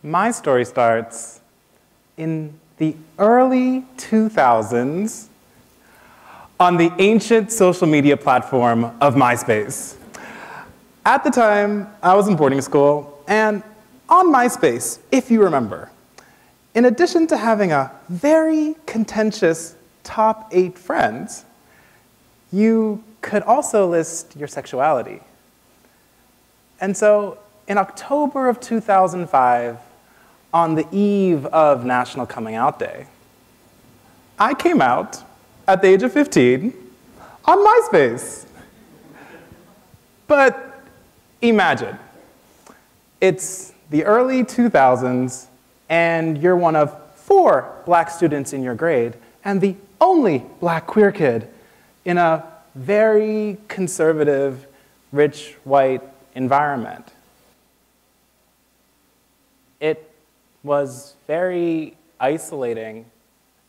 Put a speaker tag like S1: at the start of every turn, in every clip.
S1: My story starts in the early 2000s on the ancient social media platform of MySpace. At the time, I was in boarding school, and on MySpace, if you remember, in addition to having a very contentious top 8 friends, you could also list your sexuality. And so, in October of 2005, on the eve of National Coming Out Day, I came out at the age of 15 on MySpace. But imagine, it's the early 2000s, and you're one of 4 black students in your grade, and the only black queer kid in a very conservative, rich, white environment. It was very isolating,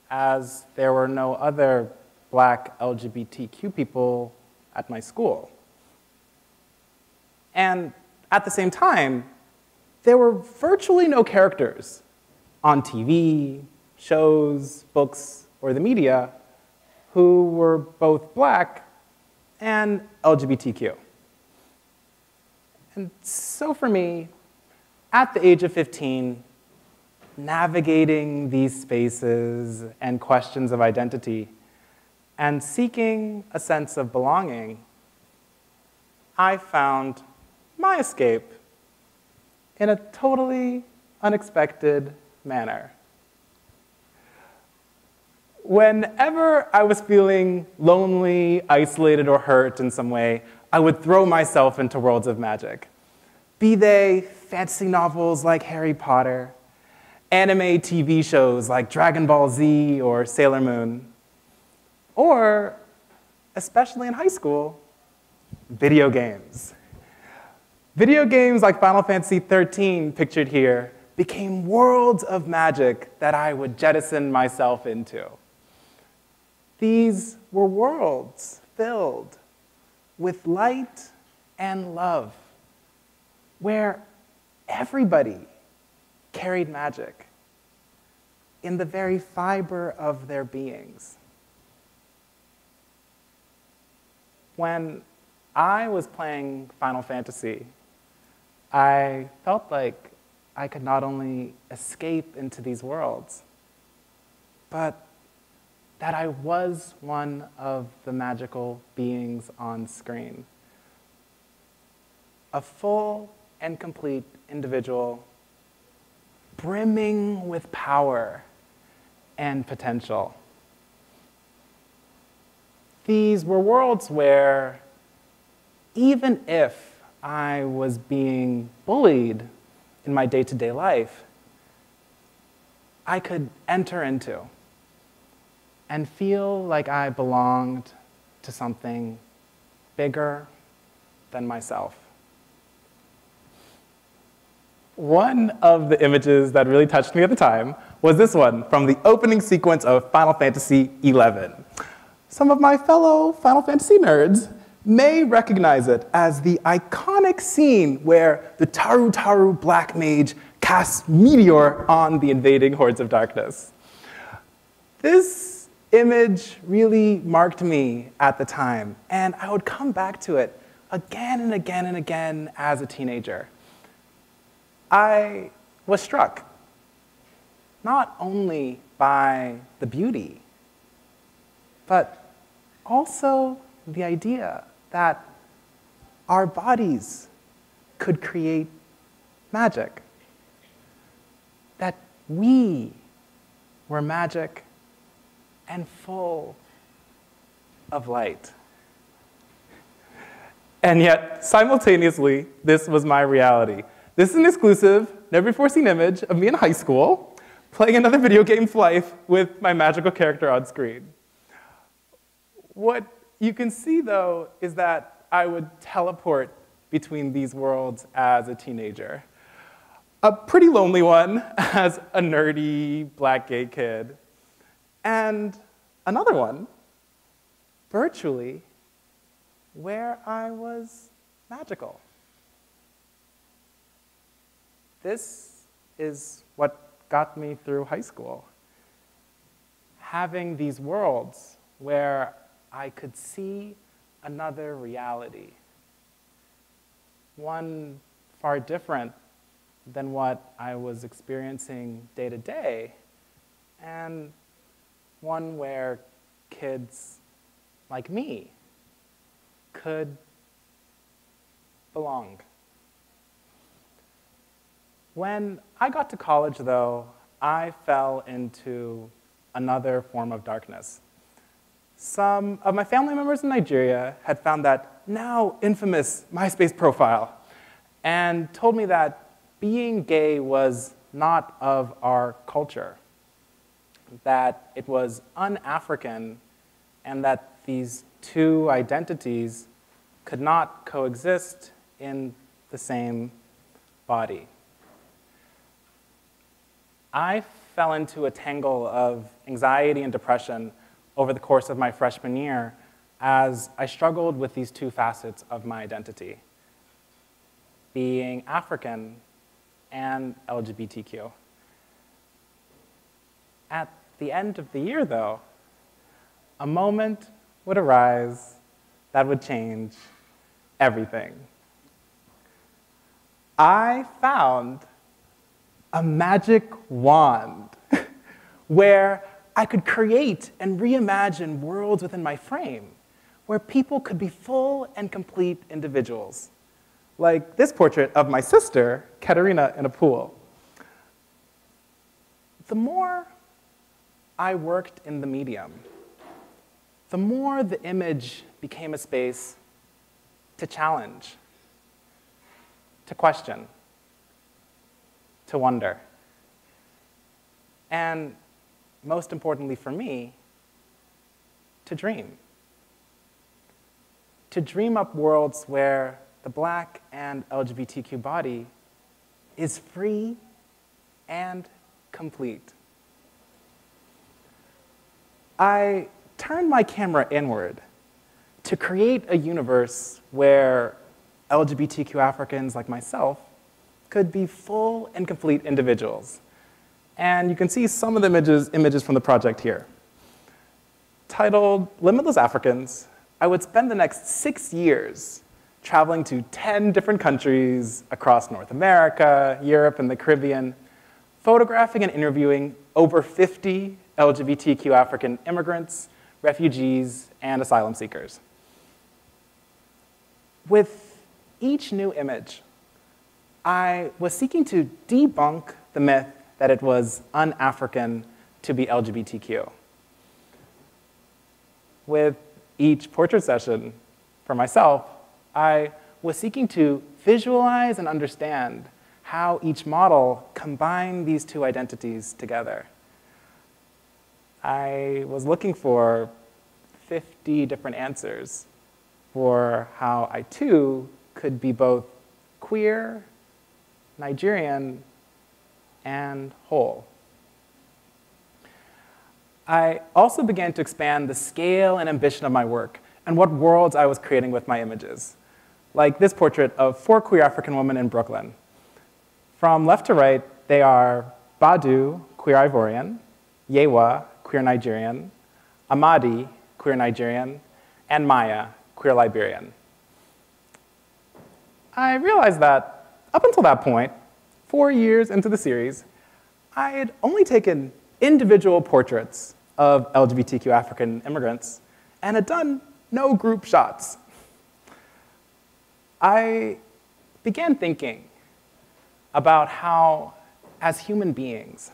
S1: as there were no other black LGBTQ people at my school. And at the same time, there were virtually no characters on TV, shows, books, or the media who were both black and LGBTQ. And so for me, at the age of 15, navigating these spaces and questions of identity and seeking a sense of belonging, I found my escape in a totally unexpected manner. Whenever I was feeling lonely, isolated, or hurt in some way, I would throw myself into worlds of magic. Be they fantasy novels like Harry Potter, anime TV shows like Dragon Ball Z or Sailor Moon, or, especially in high school, video games. Video games like Final Fantasy XIII, pictured here, became worlds of magic that I would jettison myself into. These were worlds filled with light and love, where everybody carried magic in the very fiber of their beings. When I was playing Final Fantasy, I felt like I could not only escape into these worlds, but that I was one of the magical beings on screen. A full and complete individual, brimming with power and potential. These were worlds where, even if I was being bullied in my day-to-day life, I could enter into and feel like I belonged to something bigger than myself. One of the images that really touched me at the time was this one from the opening sequence of Final Fantasy XI. Some of my fellow Final Fantasy nerds may recognize it as the iconic scene where the Taru Taru Black Mage casts Meteor on the invading hordes of darkness. This image really marked me at the time, and I would come back to it again and again and again as a teenager. I was struck not only by the beauty, but also the idea that our bodies could create magic, that we were magic and full of light. And yet, simultaneously, this was my reality. This is an exclusive, never-before-seen image of me in high school, playing another video game's life with my magical character on screen. What you can see, though, is that I would teleport between these worlds as a teenager. A pretty lonely one as a nerdy black gay kid, and another one, virtually, where I was magical. This is what got me through high school. Having these worlds where I could see another reality, one far different than what I was experiencing day to day, and one where kids like me could belong. When I got to college, though, I fell into another form of darkness. Some of my family members in Nigeria had found that now infamous MySpace profile and told me that being gay was not of our culture, that it was un-African, and that these two identities could not coexist in the same body. I fell into a tangle of anxiety and depression over the course of my freshman year as I struggled with these two facets of my identity, being African and LGBTQ. At the end of the year, though, a moment would arise that would change everything. I found a magic wand where I could create and reimagine worlds within my frame where people could be full and complete individuals, like this portrait of my sister, Katerina, in a pool. The more I worked in the medium, the more the image became a space to challenge, to question, to wonder, and most importantly for me, to dream. To dream up worlds where the Black and LGBTQ body is free and complete. I turned my camera inward to create a universe where LGBTQ Africans like myself could be full and complete individuals. And you can see some of the images from the project here. Titled Limitless Africans, I would spend the next 6 years traveling to 10 different countries across North America, Europe, and the Caribbean, photographing and interviewing over 50 LGBTQ African immigrants, refugees, and asylum seekers. With each new image, I was seeking to debunk the myth that it was un-African to be LGBTQ. With each portrait session for myself, I was seeking to visualize and understand how each model combined these two identities together. I was looking for 50 different answers for how I, too, could be both queer, Nigerian, and whole. I also began to expand the scale and ambition of my work and what worlds I was creating with my images, like this portrait of 4 queer African women in Brooklyn. From left to right, they are Badu, queer Ivorian, Yewa, queer Nigerian, Amadi, queer Nigerian, and Maya, queer Liberian. I realized that up until that point, 4 years into the series, I had only taken individual portraits of LGBTQ African immigrants and had done no group shots. I began thinking about how, as human beings,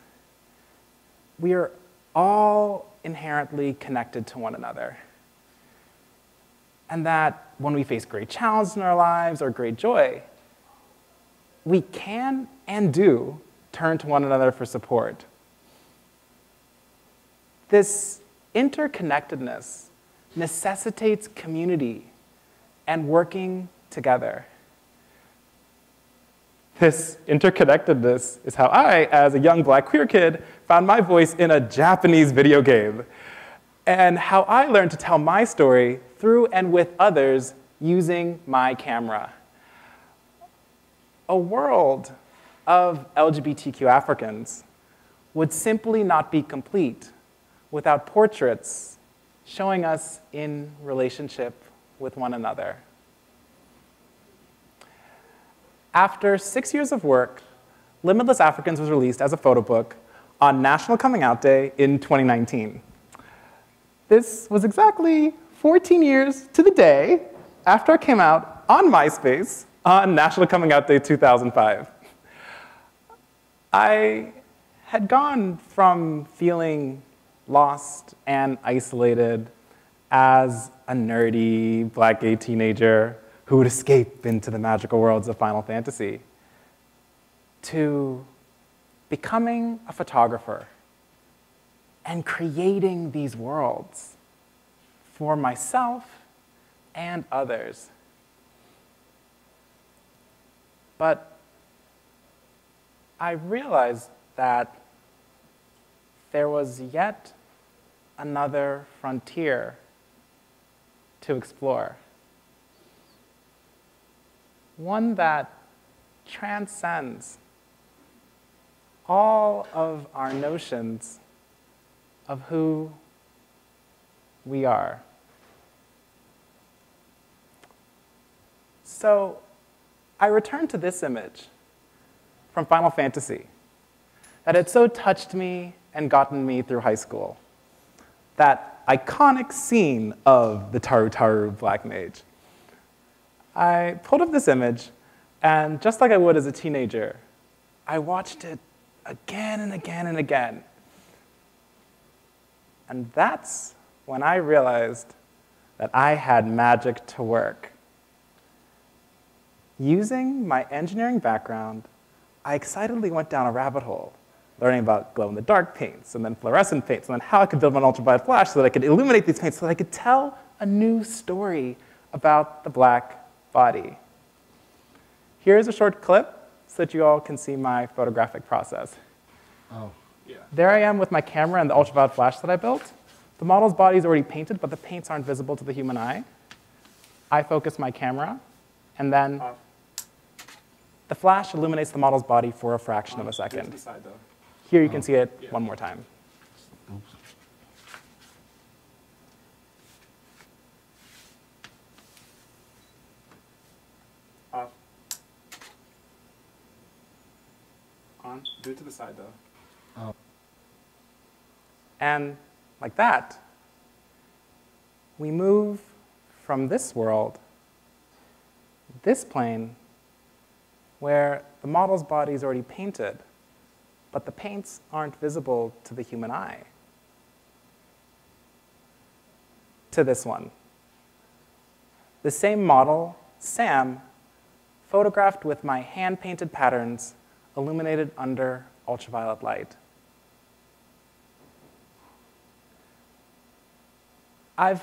S1: we are all inherently connected to one another. And that when we face great challenges in our lives or great joy, we can and do turn to one another for support. This interconnectedness necessitates community and working together. This interconnectedness is how I, as a young Black queer kid, found my voice in a Japanese video game, and how I learned to tell my story through and with others using my camera. A world of LGBTQ Africans would simply not be complete without portraits showing us in relationship with one another. After 6 years of work, Limitless Africans was released as a photo book on National Coming Out Day in 2019. This was exactly 14 years to the day after I came out on MySpace on National Coming Out Day 2005. I had gone from feeling lost and isolated as a nerdy black gay teenager who would escape into the magical worlds of Final Fantasy to becoming a photographer and creating these worlds for myself and others. But I realized that there was yet another frontier to explore. One that transcends all of our notions of who we are. So I returned to this image from Final Fantasy that had so touched me and gotten me through high school. That iconic scene of the Taru Taru Black Mage. I pulled up this image, and just like I would as a teenager, I watched it again and again and again. And that's when I realized that I had magic to work. Using my engineering background, I excitedly went down a rabbit hole, learning about glow-in-the-dark paints, and then fluorescent paints, and then how I could build an ultraviolet flash so that I could illuminate these paints so that I could tell a new story about the black body. Here's a short clip so that you all can see my photographic process.
S2: Oh, yeah.
S1: There I am with my camera and the ultraviolet flash that I built. The model's body is already painted, but the paints aren't visible to the human eye. I focus my camera, and then the flash illuminates the model's body for a fraction of a second.
S2: To the side, though.
S1: Here you can see it one more time.
S2: Oops. Off. On. Do it to the side, though. Oh.
S1: And like that, we move from this world, this plane, where the model's body is already painted, but the paints aren't visible to the human eye, to this one. The same model, Sam, photographed with my hand-painted patterns illuminated under ultraviolet light. I've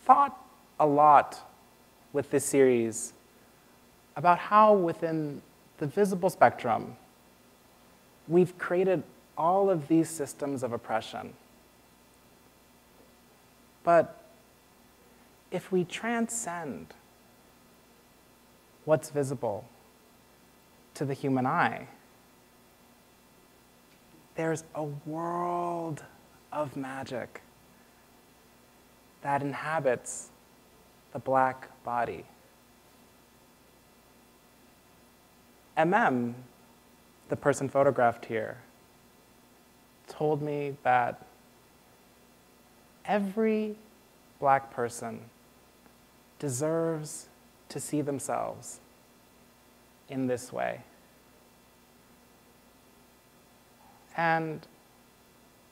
S1: thought a lot with this series about how within the visible spectrum, we've created all of these systems of oppression. But if we transcend what's visible to the human eye, there's a world of magic that inhabits the black body. The person photographed here, told me that every black person deserves to see themselves in this way. And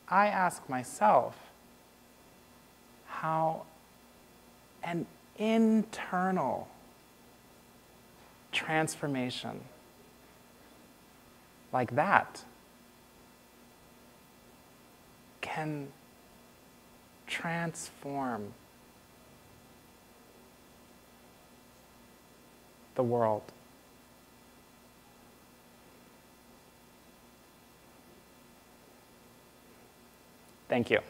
S1: I ask myself how an internal transformation like that can transform the world. Thank you.